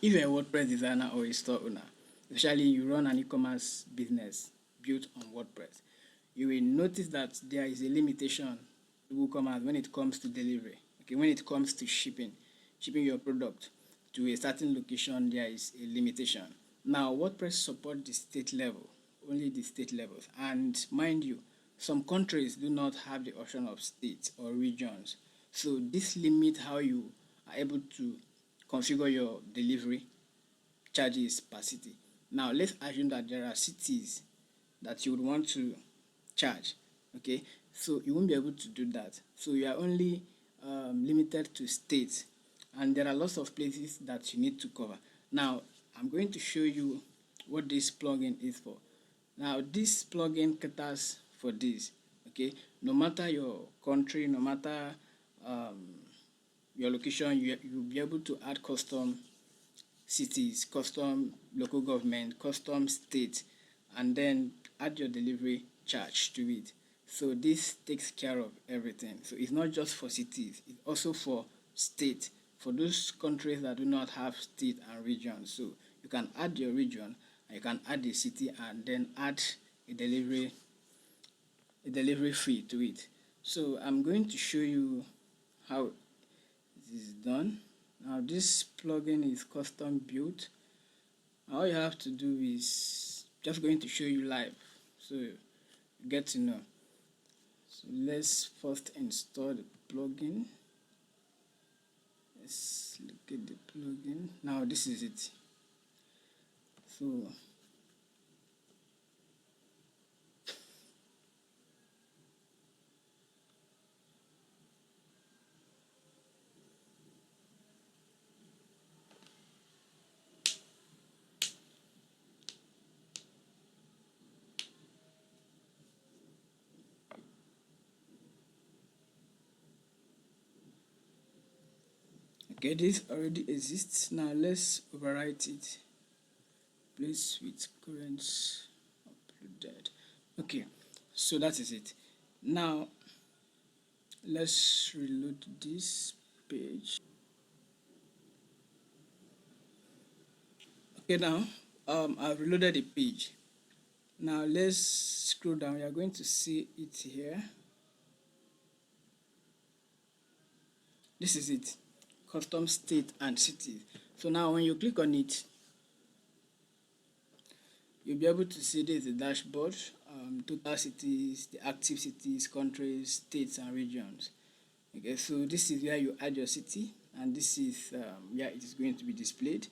If you're a WordPress designer or a store owner, especially you run an e-commerce business built on WordPress, you will notice that there is a limitation to WooCommerce when it comes to delivery. Okay, when it comes to shipping your product to a certain location, there is a limitation. Now, WordPress support the state level, only the state levels, and mind you, some countries do not have the option of states or regions. So this limit how you are able to configure your delivery charges per city. Now let's assume that there are cities that you would want to charge. Okay, so you won't be able to do that. So you are only limited to states, and there are lots of places that you need to cover. Now I'm going to show you what this plugin is for. Now this plugin caters for this. Okay, no matter your country, no matter um, your location, you'll be able to add custom cities, custom local government, custom state, and then add your delivery charge to it. So this takes care of everything. So it's not just for cities, it's also for state, for those countries that do not have state and region. So you can add your region, and you can add the city, and then add a delivery fee to it. So I'm going to show you how this is done. Now this plugin is custom built. All you have to do is just going to show you live, so you get to know. So let's first install the plugin. Let's look at the plugin. Now this is it. So okay, this already exists. Now let's overwrite it. Place with current uploaded. Okay, so that is it. Now let's reload this page. Okay, now I've reloaded the page. Now let's scroll down. We are going to see it here. This is it, custom state and cities. So now when you click on it, you'll be able to see this is the dashboard, total cities, the active cities, countries, states, and regions. Okay, so this is where you add your city, and this is where it is going to be displayed.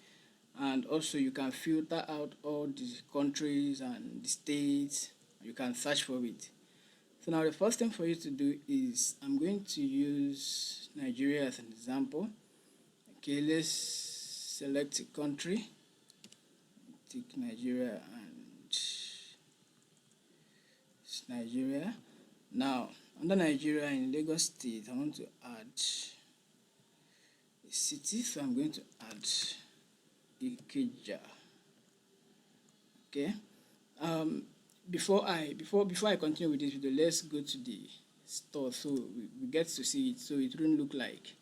And also you can filter out all the countries and the states. You can search for it. So now the first thing for you to do is, I'm going to use Nigeria as an example. Okay, let's select a country. Take Nigeria, and it's Nigeria. Now under Nigeria in Lagos State, I want to add a city, so I'm going to add Ikeja. Okay. Before I continue with this video, let's go to the store so we get to see it, so it won't look like.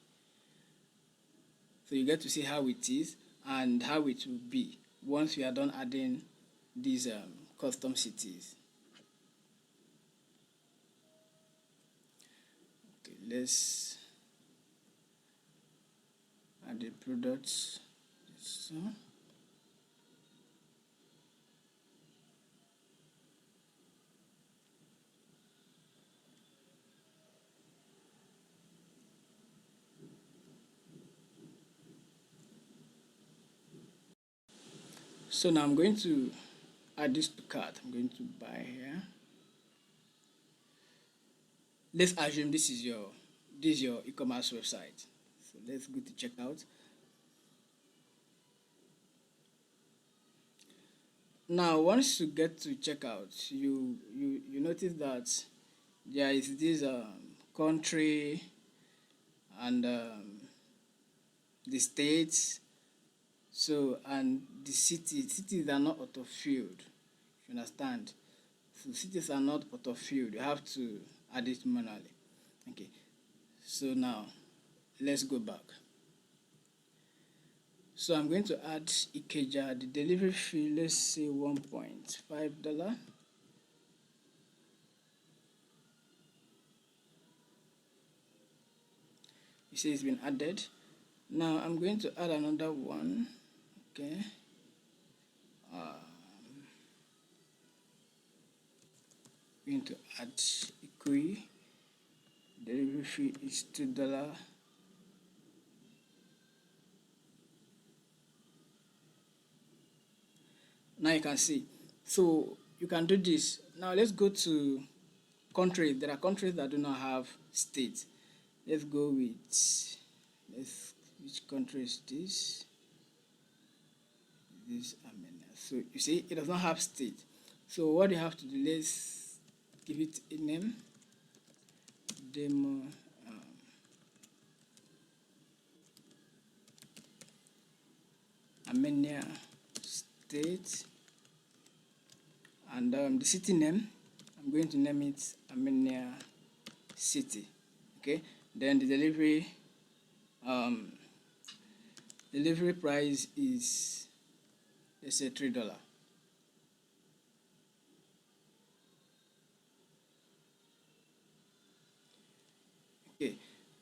So you get to see how it is and how it will be once we are done adding these custom cities. Okay, let's add the products. So so now I'm going to add this to cart. I'm going to buy here. Let's assume this is your e-commerce website. So let's go to checkout. Now once you get to checkout, you notice that there is this country and the states. So and the cities are not auto-filled. You understand? So cities are not auto-filled. You have to add it manually. Okay. So now let's go back. So I'm going to add Ikeja, the delivery fee, let's say $1.5. You see it's been added. Now I'm going to add another one. Okay. Going to add Ikui. Delivery fee is $2. Now you can see. So you can do this. Now let's go to countries. There are countries that do not have states. Let's go with which country is this? This Armenia. So you see it does not have state. So what you have to do, let's give it a name. Demo Armenia state, and the city name, I'm going to name it Armenia city. Okay, then the delivery price is, let's say, $3. Okay,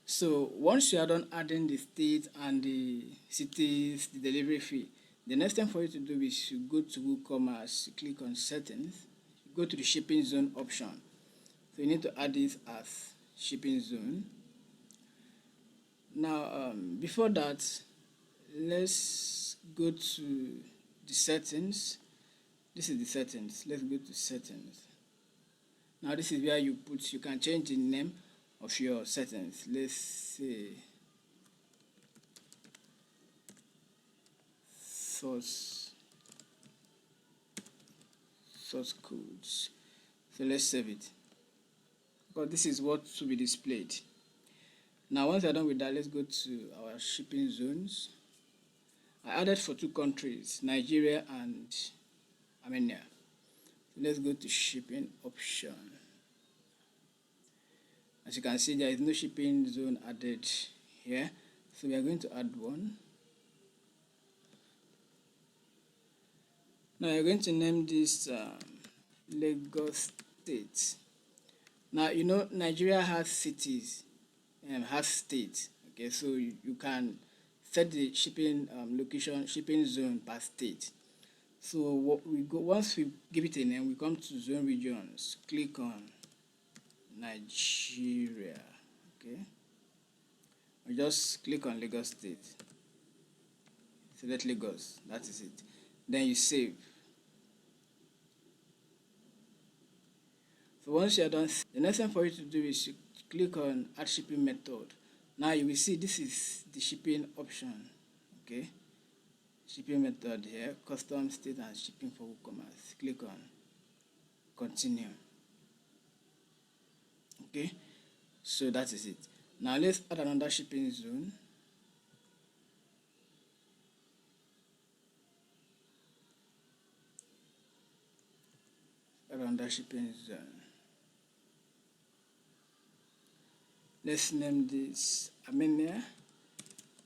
so once you are done adding the state and the cities, the delivery fee, the next thing for you to do is you go to WooCommerce, click on settings, go to the shipping zone option. So you need to add this as shipping zone. Now, before that, let's go to the settings. This is the settings. Let's go to settings. Now this is where you can change the name of your settings. Let's say source codes. So let's save it, because this is what to be displayed. Now once you're done with that, let's go to our shipping zones. I added for 2 countries, Nigeria and Armenia. So let's go to shipping option. As you can see, there is no shipping zone added here, so we are going to add one. Now you're going to name this Lagos State. Now you know Nigeria has cities and has states. Okay, so you can set the shipping location, shipping zone per state. So what we go, once we give it a name, we come to zone regions, click on Nigeria. Okay, we just click on Lagos State, select Lagos, that is it. Then you save. So once you are done, the next thing for you to do is you click on add shipping method. Now you will see this is the shipping option. Okay, shipping method here, custom state and shipping for WooCommerce. Click on continue. Okay, so that is it. Now let's add another shipping zone. Add another shipping zone. Let's name this Armenia.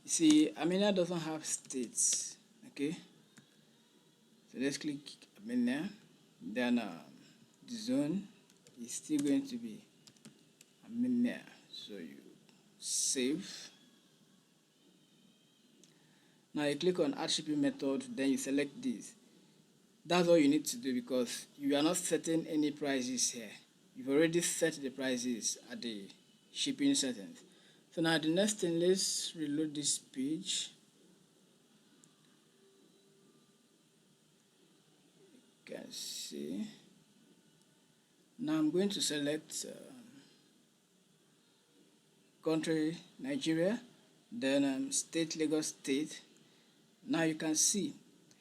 You see, Armenia doesn't have states. Okay, so let's click Armenia. Then the zone is still going to be Armenia. So you save. Now you click on add shipping method, then you select this. That's all you need to do, because you are not setting any prices here. You've already set the prices at the shipping settings. So now the next thing, let's reload this page. You can see. Now I'm going to select country Nigeria, then state Lagos State. Now you can see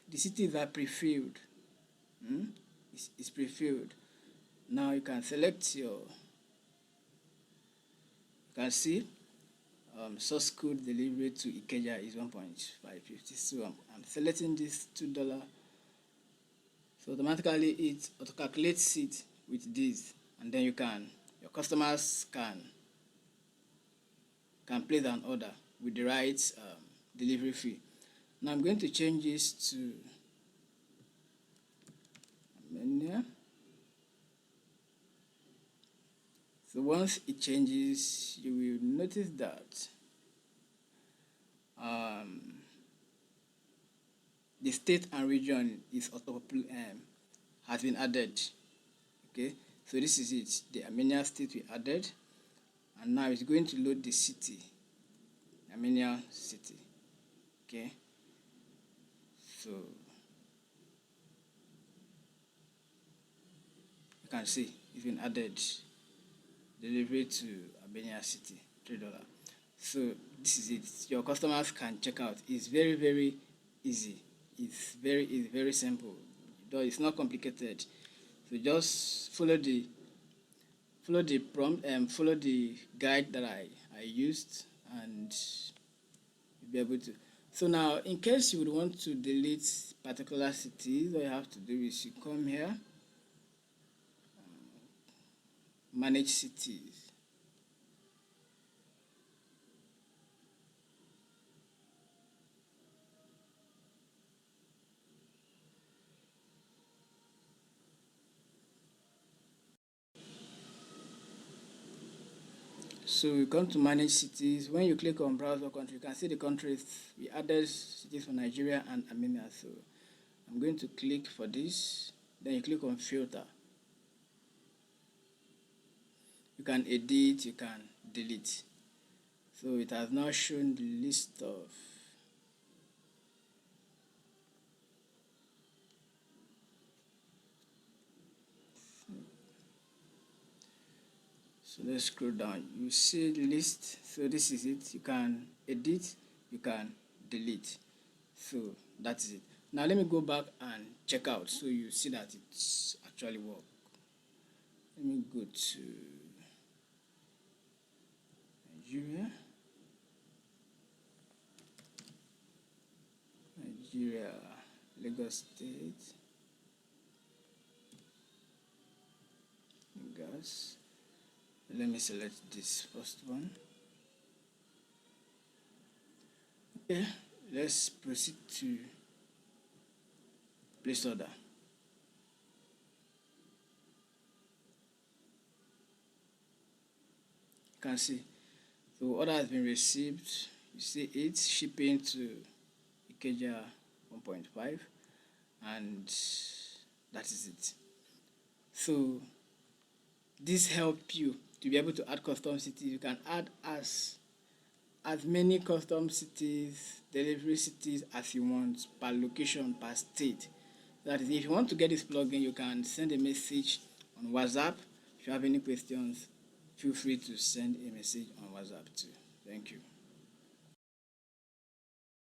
the cities are pre-filled. It's pre-filled. Now you can select your, you can see source code delivery to Ikeja is 1.550. So I'm selecting this $2. So automatically it auto calculates it with this, and then your customers can place an order with the right delivery fee. Now I'm going to change this to Armenia. So once it changes, you will notice that the state and region is has been added. Okay, so this is it. The Armenia state we added, and now it's going to load the city, Armenia city. Okay, so you can see it's been added. Delivery to Armenia city, $3. So this is it. Your customers can check out. It's very, very easy. It's very simple. Though it's not complicated. So just follow the prompt and follow the guide that I used, and you'll be able to. So now, in case you would want to delete particular cities, what you have to do is you come here, manage cities. So we come to manage cities. When you click on browser country, you can see the countries. We added cities for Nigeria and Armenia. So I'm going to click for this. Then you click on filter. You can edit, you can delete. So it has now shown the list of so let's scroll down. You see the list. So this is it. You can edit, you can delete. So that is it. Now let me go back and check out so you see that it's actually work. Let me go to Nigeria, Lagos State, Lagos. Let me select this first one. Okay, let's proceed to place order. You can see, so order has been received. You see it shipping to Ikeja 1.5, and that is it. So this helps you to be able to add custom cities. You can add as many custom cities, delivery cities as you want per location, per state. That is, if you want to get this plugin, you can send a message on WhatsApp. If you have any questions, feel free to send a message on WhatsApp too. Thank you.